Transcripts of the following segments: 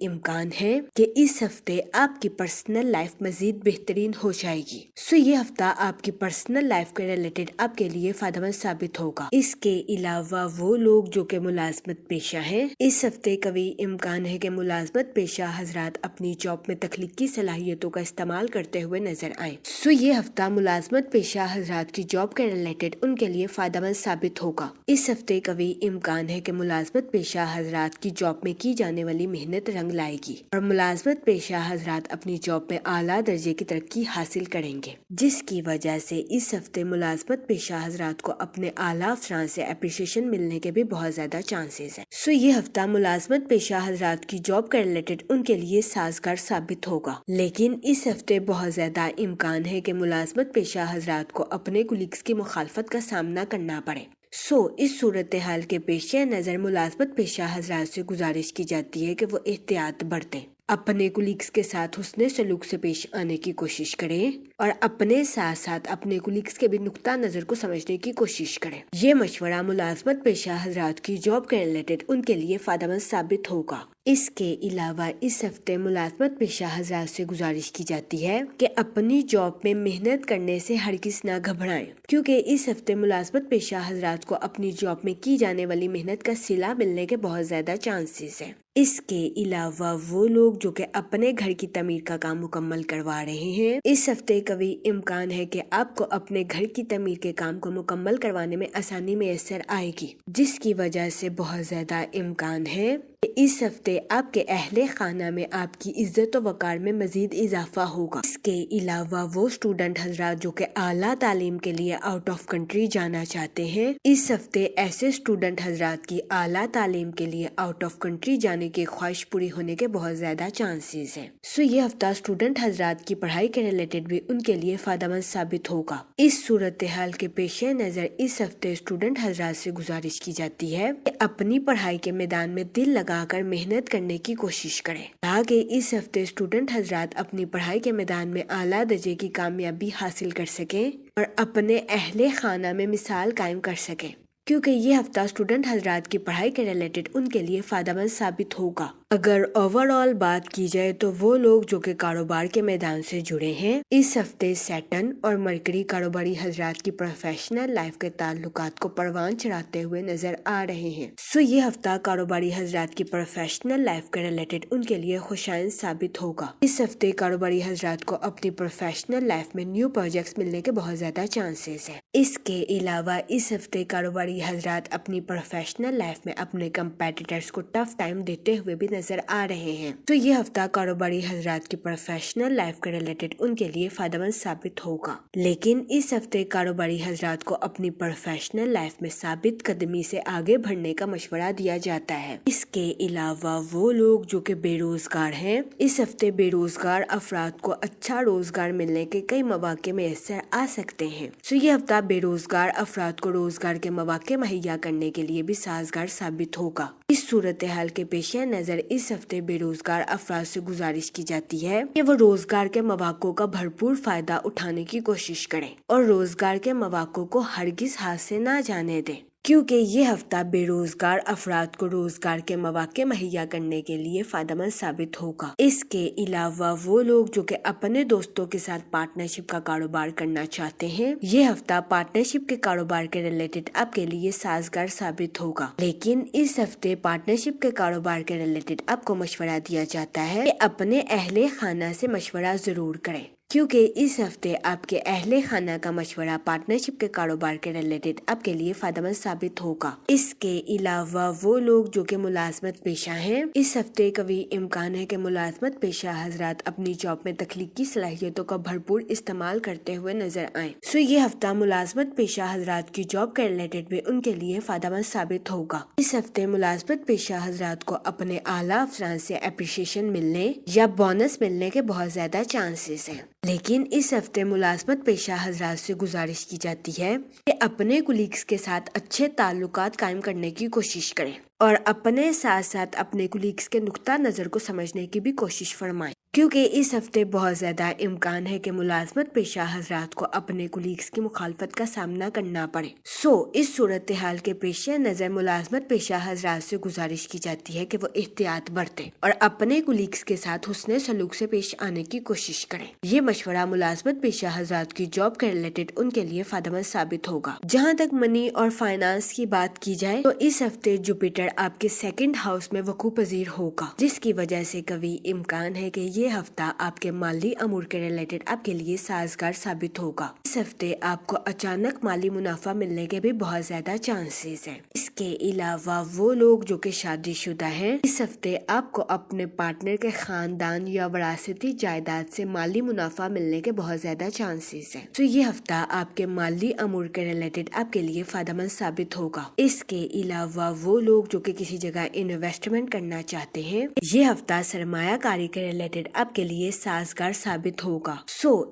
امکان ہے کہ اس ہفتے آپ کی پرسنل لائف مزید بہترین ہو جائے گی۔ یہ ہفتہ آپ کی پرسنل لائف کے ریلیٹڈ آپ کے لیے فائدہ مند ثابت ہوگا۔ اس کے علاوہ وہ لوگ جو کہ ملازمت پیشہ ہیں، اس ہفتے قوی امکان ہے کہ ملازمت پیشہ حضرات اپنی جاب میں تخلیقی صلاحیتوں کا استعمال کرتے ہوئے نظر آئیں۔ یہ ہفتہ ملازمت پیشہ حضرات کی جاب کے ریلیٹڈ ان کے لیے فائدہ مند ثابت ہوگا۔ اس ہفتے قوی امکان ہے کہ ملازمت پیشہ حضرات کی جاب میں کی جانے والی محنت رنگ لائے گی اور ملازمت پیشہ حضرات اپنی جاب میں اعلیٰ درجے کی ترقی حاصل کریں گے، جس کی وجہ سے اس ہفتے ملازمت پیشہ حضرات کو اپنے اعلیٰ افسران سے اپریشیشن ملنے کے بھی بہت زیادہ چانسز ہیں۔ یہ ہفتہ ملازمت پیشہ حضرات کی جاب کے ریلیٹڈ ان کے لیے سازگار ثابت ہوگا، لیکن اس ہفتے بہت زیادہ امکان ہے کہ ملازمت پیشہ حضرات کو اپنے کولیگز کی مخالفت کا سامنا کرنا پڑے۔ اس صورتحال کے پیش نظر ملازمت پیشہ حضرات سے گزارش کی جاتی ہے کہ وہ احتیاط برتیں، اپنے کولیگز کے ساتھ حسن سلوک سے پیش آنے کی کوشش کریں اور اپنے ساتھ ساتھ اپنے کولیگز کے بھی نقطہ نظر کو سمجھنے کی کوشش کریں۔ یہ مشورہ ملازمت پیشہ حضرات کی جاب کے ریلیٹڈ ان کے لیے فائدہ مند ثابت ہوگا۔ اس کے علاوہ اس ہفتے ملازمت پیشہ حضرات سے گزارش کی جاتی ہے کہ اپنی جاب میں محنت کرنے سے ہرگز نہ گھبرائیں، کیونکہ اس ہفتے ملازمت پیشہ حضرات کو اپنی جاب میں کی جانے والی محنت کا صلہ ملنے کے بہت زیادہ چانسز ہیں۔ اس کے علاوہ وہ لوگ جو کہ اپنے گھر کی تعمیر کا کام مکمل کروا رہے ہیں، اس ہفتے قوی امکان ہے کہ آپ کو اپنے گھر کی تعمیر کے کام کو مکمل کروانے میں آسانی میسر آئے گی، جس کی وجہ سے بہت زیادہ امکان ہے کہ اس ہفتے آپ کے اہل خانہ میں آپ کی عزت و وقار میں مزید اضافہ ہوگا۔ اس کے علاوہ وہ اسٹوڈنٹ حضرات جو کہ اعلیٰ تعلیم کے لیے آؤٹ آف کنٹری جانا چاہتے ہیں، اس ہفتے ایسے اسٹوڈنٹ حضرات کی اعلیٰ تعلیم کے لیے آؤٹ آف کنٹری جانے کی خواہش پوری ہونے کے بہت زیادہ چانسز ہیں۔ یہ ہفتہ اسٹوڈنٹ حضرات کی پڑھائی کے ریلیٹڈ بھی ان کے لیے فائدہ مند ثابت ہوگا۔ اس صورتحال کے پیش نظر اس ہفتے اسٹوڈنٹ حضرات سے گزارش کی جاتی ہے کہ اپنی پڑھائی کے میدان میں دل لگا کر محنت کرنے کی کوشش کریں، تاکہ اس ہفتے اسٹوڈنٹ حضرات اپنی پڑھائی کے میدان میں اعلیٰ درجے کی کامیابی حاصل کر سکیں اور اپنے اہل خانہ میں مثال قائم کر سکیں، کیونکہ یہ ہفتہ اسٹوڈنٹ حضرات کی پڑھائی کے ریلیٹڈ ان کے لیے فائدہ مند ثابت ہوگا۔ اگر اوور آل بات کی جائے تو وہ لوگ جو کہ کاروبار کے میدان سے جڑے ہیں، اس ہفتے سیٹرن اور مرکری کاروباری حضرات کی پروفیشنل لائف کے تعلقات کو پروان چڑھاتے ہوئے نظر آ رہے ہیں۔ یہ ہفتہ کاروباری حضرات کی پروفیشنل لائف کے ریلیٹڈ ان کے لیے خوشائند ثابت ہوگا۔ اس ہفتے کاروباری حضرات کو اپنی پروفیشنل لائف میں نیو پروجیکٹس ملنے کے بہت زیادہ چانسز ہیں۔ اس کے علاوہ اس ہفتے کاروباری حضرات اپنی پروفیشنل لائف میں اپنے کمپیٹیٹرز کو ٹف ٹائم دیتے ہوئے بھی نظر آ رہے ہیں۔ یہ ہفتہ کاروباری حضرات کی پروفیشنل لائف کے ریلیٹڈ ان کے لیے فائدہ مند ثابت ہوگا، لیکن اس ہفتے کاروباری حضرات کو اپنی پروفیشنل لائف میں ثابت قدمی سے آگے بڑھنے کا مشورہ دیا جاتا ہے۔ اس کے علاوہ وہ لوگ جو کہ بے روزگار ہیں، اس ہفتے بے روزگار افراد کو اچھا روزگار ملنے کے کئی مواقع میسر آ سکتے ہیں۔ یہ ہفتہ بے روزگار افراد کو روزگار کے مواقع مہیا کرنے کے لیے بھی سازگار ثابت ہوگا۔ اس صورتحال کے پیش نظر اس ہفتے بے روزگار افراد سے گزارش کی جاتی ہے کہ وہ روزگار کے مواقع کا بھرپور فائدہ اٹھانے کی کوشش کریں اور روزگار کے مواقع کو ہرگز ہاتھ سے نہ جانے دیں، کیونکہ یہ ہفتہ بے روزگار افراد کو روزگار کے مواقع مہیا کرنے کے لیے فائدہ مند ثابت ہوگا۔ اس کے علاوہ وہ لوگ جو کہ اپنے دوستوں کے ساتھ پارٹنرشپ کا کاروبار کرنا چاہتے ہیں، یہ ہفتہ پارٹنرشپ کے کاروبار کے ریلیٹڈ آپ کے لیے سازگار ثابت ہوگا، لیکن اس ہفتے پارٹنرشپ کے کاروبار کے ریلیٹڈ آپ کو مشورہ دیا جاتا ہے کہ اپنے اہل خانہ سے مشورہ ضرور کریں، کیونکہ اس ہفتے آپ کے اہل خانہ کا مشورہ پارٹنرشپ کے کاروبار کے ریلیٹڈ آپ کے لیے فائدہ مند ثابت ہوگا۔ اس کے علاوہ وہ لوگ جو کہ ملازمت پیشہ ہیں، اس ہفتے قوی امکان ہے کہ ملازمت پیشہ حضرات اپنی جاب میں تخلیقی صلاحیتوں کا بھرپور استعمال کرتے ہوئے نظر آئیں۔ یہ ہفتہ ملازمت پیشہ حضرات کی جاب کے ریلیٹڈ بھی ان کے لیے فائدہ مند ثابت ہوگا۔ اس ہفتے ملازمت پیشہ حضرات کو اپنے اعلیٰ افسران سے اپریشیشن ملنے یا بونس ملنے کے بہت زیادہ چانسز ہیں، لیکن اس ہفتے ملازمت پیشہ حضرات سے گزارش کی جاتی ہے کہ اپنے کولیگز کے ساتھ اچھے تعلقات قائم کرنے کی کوشش کریں اور اپنے ساتھ ساتھ اپنے کولیگز کے نقطہ نظر کو سمجھنے کی بھی کوشش فرمائیں۔ کیونکہ اس ہفتے بہت زیادہ امکان ہے کہ ملازمت پیشہ حضرات کو اپنے کولیگز کی مخالفت کا سامنا کرنا پڑے۔ اس صورتحال کے پیش نظر ملازمت پیشہ حضرات سے گزارش کی جاتی ہے کہ وہ احتیاط برتیں اور اپنے کولیگز کے ساتھ حسن سلوک سے پیش آنے کی کوشش کریں۔ یہ مشورہ ملازمت پیشہ حضرات کی جاب کے ریلیٹڈ ان کے لیے فائدہ مند ثابت ہوگا۔ جہاں تک منی اور فائنانس کی بات کی جائے تو اس ہفتے جوپیٹر آپ کے سیکنڈ ہاؤس میں وقوع پذیر ہوگا، جس کی وجہ سے قوی امکان ہے کہ یہ ہفتہ آپ کے مالی امور کے ریلیٹڈ آپ کے لیے سازگار ثابت ہوگا۔ اس ہفتے آپ کو اچانک مالی منافع ملنے کے بھی بہت زیادہ چانسز ہیں۔ اس کے علاوہ وہ لوگ جو کہ شادی شدہ ہیں، اس ہفتے آپ کو اپنے پارٹنر کے خاندان یا وراثتی جائیداد سے مالی منافع ملنے کے بہت زیادہ چانسز ہیں۔ یہ ہفتہ آپ کے مالی امور کے ریلیٹڈ آپ کے لیے فائدہ مند ثابت ہوگا۔ اس کے علاوہ وہ لوگ جو کہ کسی جگہ انویسٹمنٹ کرنا چاہتے ہیں، یہ ہفتہ سرمایہ کاری کے ریلیٹڈ آپ کے لیے سازگار ثابت ہوگا۔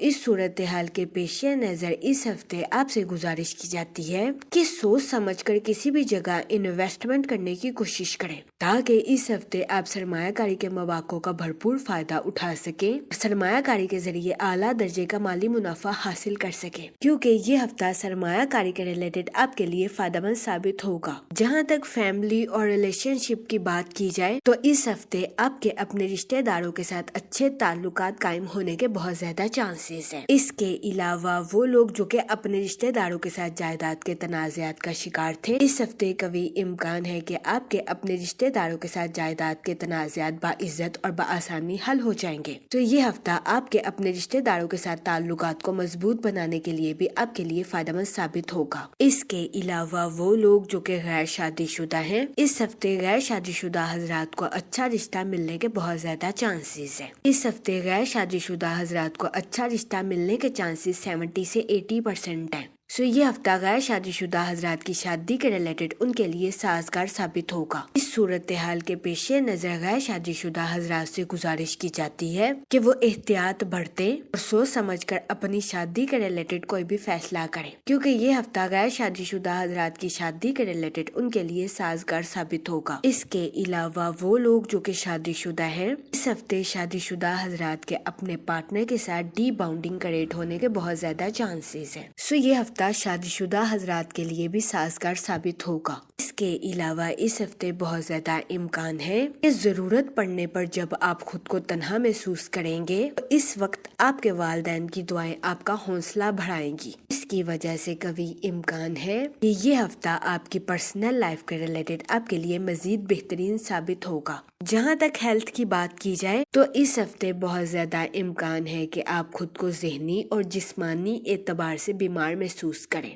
اس صورتحال کے پیش نظر اس ہفتے آپ سے گزارش کی جاتی ہے کہ سوچ سمجھ کر کسی بھی جگہ انویسٹمنٹ کرنے کی کوشش کریں تاکہ اس ہفتے آپ سرمایہ کاری کے مواقع کا بھرپور فائدہ اٹھا سکیں، سرمایہ کاری کے ذریعے اعلیٰ درجے کا مالی منافع حاصل کر سکیں، کیونکہ یہ ہفتہ سرمایہ کاری کے ریلیٹڈ آپ کے لیے فائدہ مند ثابت ہوگا۔ جہاں تک فیملی اور ریلیشن شپ کی بات کی جائے تو اس ہفتے آپ کے اپنے رشتہ داروں کے ساتھ اچھے تعلقات قائم ہونے کے بہت زیادہ چانسز ہیں۔ اس کے علاوہ وہ لوگ جو کہ اپنے رشتہ داروں کے ساتھ جائیداد کے تنازعات کا شکار تھے، اس ہفتے قوی امکان ہے کہ آپ کے اپنے رشتہ داروں کے ساتھ جائیداد کے تنازعات باعزت اور بآسانی حل ہو جائیں گے۔ یہ ہفتہ آپ کے اپنے رشتہ داروں کے ساتھ تعلقات کو مضبوط بنانے کے لیے بھی آپ کے لیے فائدہ مند ثابت ہوگا۔ اس کے علاوہ وہ لوگ جو کہ غیر شادی شدہ ہیں، اس ہفتے غیر شادی شدہ حضرات کو اچھا رشتہ ملنے کے بہت زیادہ چانسز ہیں۔ اس ہفتے غیر شادی شدہ حضرات کو اچھا رشتہ ملنے کے چانسز 70 سے 80% ہیں۔ یہ ہفتہ غیر شادی شدہ حضرات کی شادی کے ریلیٹڈ ان کے لیے سازگار ثابت ہوگا۔ اس صورتحال کے پیش نظر غیر شادی شدہ حضرات سے گزارش کی جاتی ہے کہ وہ احتیاط برتیں اور سوچ سمجھ کر اپنی شادی کے ریلیٹڈ کوئی بھی فیصلہ کریں، کیونکہ یہ ہفتہ غیر شادی شدہ حضرات کی شادی کے ریلیٹڈ ان کے لیے سازگار ثابت ہوگا۔ اس کے علاوہ وہ لوگ جو کہ شادی شدہ ہیں، اس ہفتے شادی شدہ حضرات کے اپنے پارٹنر کے ساتھ ڈی باؤنڈنگ کریٹ ہونے کے بہت زیادہ چانسز ہیں۔ یہ ہفتہ شادی شدہ حضرات کے لیے بھی سازگار ثابت ہوگا۔ اس کے علاوہ اس ہفتے بہت زیادہ امکان ہے کہ ضرورت پڑنے پر جب آپ خود کو تنہا محسوس کریں گے تو اس وقت آپ کے والدین کی دعائیں آپ کا حوصلہ بڑھائیں گی۔ اس کی وجہ سے قوی امکان ہے کہ یہ ہفتہ آپ کی پرسنل لائف کے ریلیٹڈ آپ کے لیے مزید بہترین ثابت ہوگا۔ جہاں تک ہیلتھ کی بات کی جائے تو اس ہفتے بہت زیادہ امکان ہے کہ آپ خود کو ذہنی اور جسمانی اعتبار سے بیمار محسوس کریں۔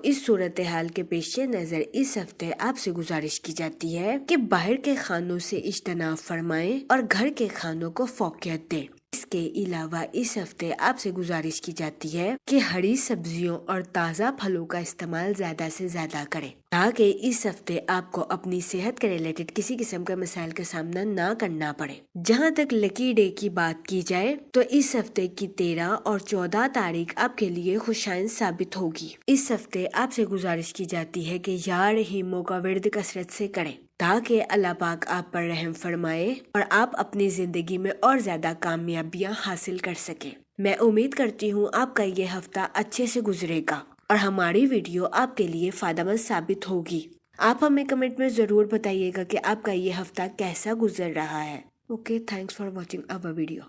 اس صورتحال کے پیش نظر اس ہفتے آپ سے گزارش کی جاتی ہے کہ باہر کے کھانوں سے اجتناب فرمائیں اور گھر کے کھانوں کو فوقیت دیں۔ اس کے علاوہ اس ہفتے آپ سے گزارش کی جاتی ہے کہ ہری سبزیوں اور تازہ پھلوں کا استعمال زیادہ سے زیادہ کریں تاکہ اس ہفتے آپ کو اپنی صحت کے ریلیٹڈ کسی قسم کے مسائل کا سامنا نہ کرنا پڑے۔ جہاں تک لکی ڈے کی بات کی جائے تو اس ہفتے کی 13 اور 14 تاریخ آپ کے لیے خوشائن ثابت ہوگی۔ اس ہفتے آپ سے گزارش کی جاتی ہے کہ یا رحیموں کا ورد کثرت سے کریں تاکہ اللہ پاک آپ پر رحم فرمائے اور آپ اپنی زندگی میں اور زیادہ کامیابیاں حاصل کر سکیں۔ میں امید کرتی ہوں آپ کا یہ ہفتہ اچھے سے گزرے گا اور ہماری ویڈیو آپ کے لیے فائدہ مند ثابت ہوگی۔ آپ ہمیں کمنٹ میں ضرور بتائیے گا کہ آپ کا یہ ہفتہ کیسا گزر رہا ہے۔ Okay, thanks for watching our video.